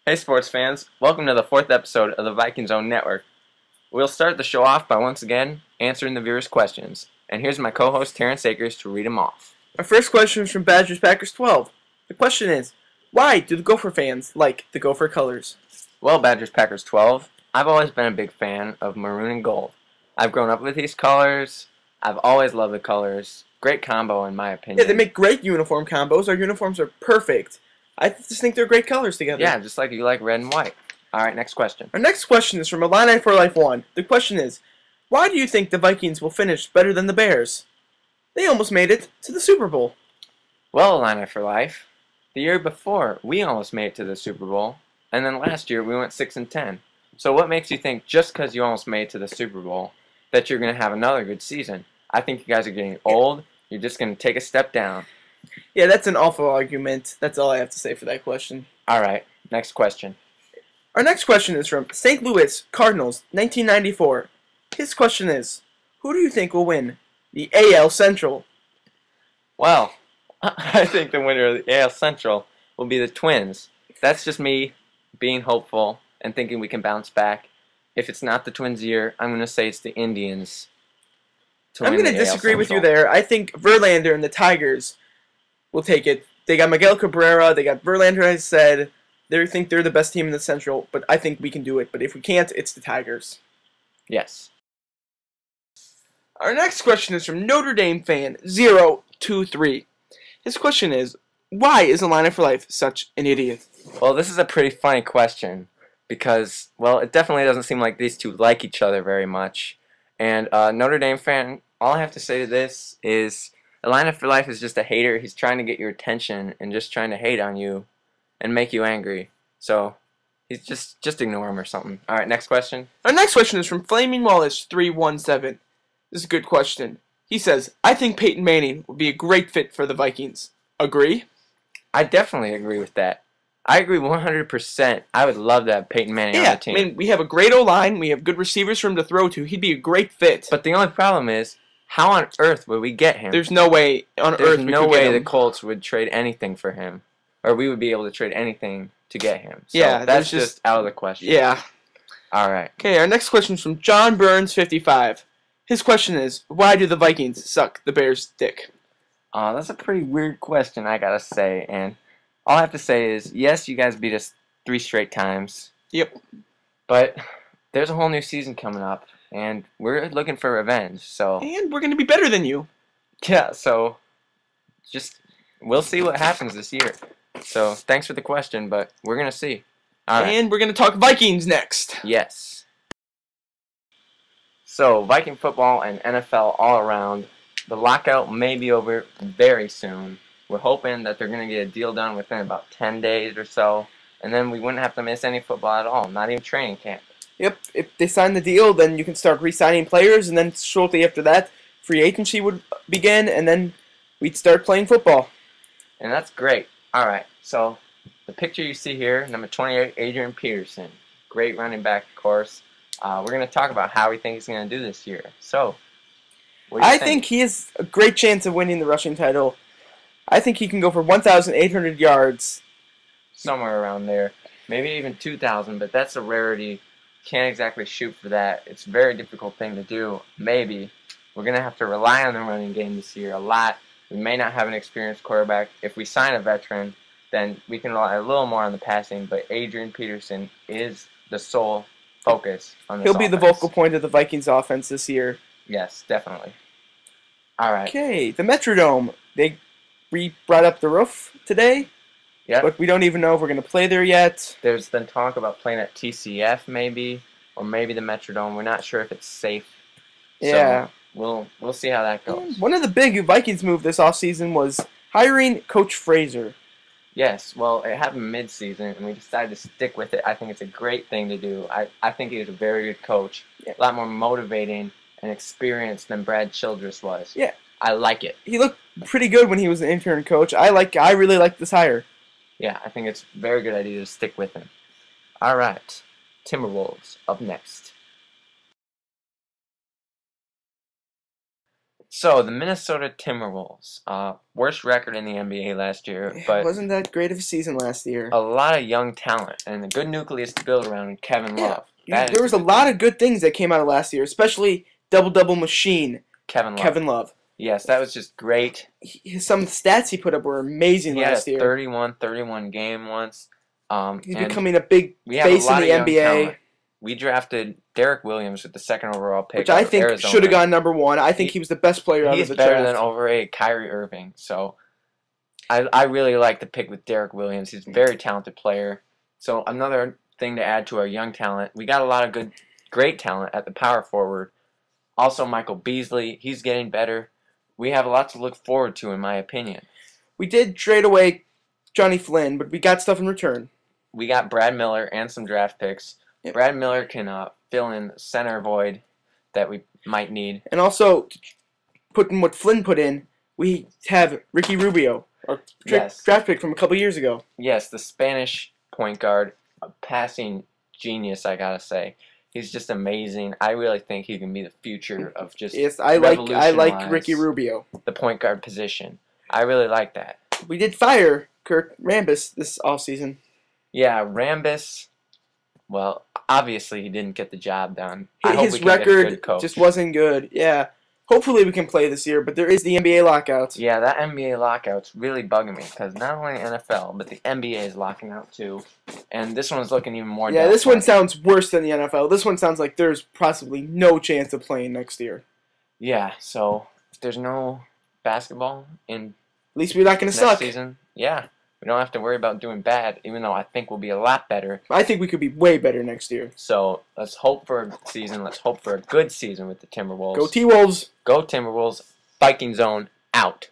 Hey sports fans, welcome to the 4th episode of the VikingsOwn Network. We'll start the show off by once again answering the viewers' questions. And here's my co-host Terrance to read them off. Our first question is from Badgers Packers 12. The question is, why do the Gopher fans like the Gopher colors? Well, Badgers Packers 12, I've always been a big fan of maroon and gold. I've grown up with these colors. I've always loved the colors. Great combo in my opinion. Yeah, they make great uniform combos. Our uniforms are perfect. I just think they're great colors together. Yeah, just like you like red and white. Alright, next question. Our next question is from Illini for Life 1. The question is, why do you think the Vikings will finish better than the Bears? They almost made it to the Super Bowl. Well, Illini for Life, the year before we almost made it to the Super Bowl, and then last year we went 6-10. So what makes you think just because you almost made it to the Super Bowl that you're going to have another good season? I think you guys are getting old. You're just going to take a step down. Yeah, that's an awful argument. That's all I have to say for that question. Alright, next question. Our next question is from St. Louis Cardinals, 1994. His question is, who do you think will win the AL Central? Well, I think the winner of the AL Central will be the Twins. That's just me being hopeful and thinking we can bounce back. If it's not the Twins' year, I'm going to say it's the Indians. I'm going to disagree with you there. I think Verlander and the Tigers will take it. They got Miguel Cabrera. They got Verlander, as I said. They think they're the best team in the Central, but I think we can do it. But if we can't, it's the Tigers. Yes. Our next question is from Notre Dame fan 023. His question is, why is Illini for Life such an idiot? Well, this is a pretty funny question because, well, it definitely doesn't seem like these two like each other very much. And Notre Dame fan, all I have to say to this is Illini for Life is just a hater. He's trying to get your attention and just trying to hate on you and make you angry. So he's just ignore him or something. All right, next question. Our next question is from Flaming Wallace 317. This is a good question. He says, I think Peyton Manning would be a great fit for the Vikings. Agree? I definitely agree with that. I agree 100%. I would love to have Peyton Manning on the team. I mean, we have a great O-line. We have good receivers for him to throw to. He'd be a great fit. But the only problem is, how on earth would we get him? There's no way on earth we could get him. There's no way the Colts would trade anything for him. Or we would be able to trade anything to get him. So yeah, that's just out of the question. Yeah. All right. Okay, our next question is from John Burns 55. His question is, why do the Vikings suck the Bears' dick? That's a pretty weird question, I gotta say. And all I have to say is, yes, you guys beat us 3 straight times. Yep. But there's a whole new season coming up, and we're looking for revenge. So. And we're gonna be better than you. Yeah. So, we'll see what happens this year. So thanks for the question, but we're gonna see. All right. And we're gonna talk Vikings next. Yes. So, Viking football and NFL all around. The lockout may be over very soon. We're hoping that they're going to get a deal done within about 10 days or so. And then we wouldn't have to miss any football at all, not even training camp. Yep, if they sign the deal, then you can start re-signing players. And then shortly after that, free agency would begin. And then we'd start playing football. And that's great. All right, so the picture you see here, number 28, Adrian Peterson. Great running back, of course. We're going to talk about how we think he's going to do this year. So, what do you think? I think he has a great chance of winning the rushing title. I think he can go for 1,800 yards. Somewhere around there. Maybe even 2,000, but that's a rarity. Can't exactly shoot for that. It's a very difficult thing to do. Maybe. We're going to have to rely on the running game this year a lot. We may not have an experienced quarterback. If we sign a veteran, then we can rely a little more on the passing, but Adrian Peterson is the sole focus on this He'll be the vocal point of the Vikings offense this year. Yes, definitely. All right. Okay, the Metrodome. They brought up the roof today. Yeah. But we don't even know if we're going to play there yet. There's been talk about playing at TCF maybe, or maybe the Metrodome. We're not sure if it's safe. Yeah. So we'll see how that goes. One of the big Vikings moves this offseason was hiring Coach Fraser. Yes, well, it happened mid-season, and we decided to stick with it. I think it's a great thing to do. I think he was a very good coach, a lot more motivating and experienced than Brad Childress was. Yeah. I like it. He looked pretty good when he was an intern coach. I really like this hire. Yeah, I think it's a very good idea to stick with him. All right, Timberwolves up next. So, the Minnesota Timberwolves, worst record in the NBA last year, but it wasn't that great of a season last year. A lot of young talent and a good nucleus to build around Kevin Love. There was a lot of good things that came out of last year, especially double-double machine Kevin Love. Yes, that was just great. Some stats he put up were amazing last year. 31 game once. He's becoming a big face in the NBA. Talent. We drafted Derek Williams with the 2nd overall pick, which I think should have gone number 1. I think he was the best player out of the draft. He's better than overrated Kyrie Irving. So I really like the pick with Derek Williams. He's a very talented player. So another thing to add to our young talent, we got a lot of great talent at the power forward. Also, Michael Beasley, he's getting better. We have a lot to look forward to, in my opinion. We did trade away Johnny Flynn, but we got stuff in return. We got Brad Miller and some draft picks. Yep. Brad Miller can fill in the center void that we might need. And also, putting what Flynn put in, we have Ricky Rubio, our draft pick from a couple years ago. Yes, the Spanish point guard, a passing genius, I gotta say. He's just amazing. I really think he can be the future of just I like Ricky Rubio, the point guard position. I really like that. We did fire Kurt Rambis this offseason. Yeah, Rambis. Well, obviously he didn't get the job done. His record just wasn't good. Yeah. Hopefully we can play this year, but there is the NBA lockout. Yeah, that NBA lockout's really bugging me because not only NFL, but the NBA is locking out too. And this one's looking even more doubtful. This one sounds worse than the NFL. This one sounds like there's possibly no chance of playing next year. Yeah, so if there's no basketball in at least we're not going to suck. Season, yeah. We don't have to worry about doing bad, even though I think we'll be a lot better. I think we could be way better next year. So let's hope for a season. Let's hope for a good season with the Timberwolves. Go T-Wolves. Go Timberwolves. VikingsOwn out.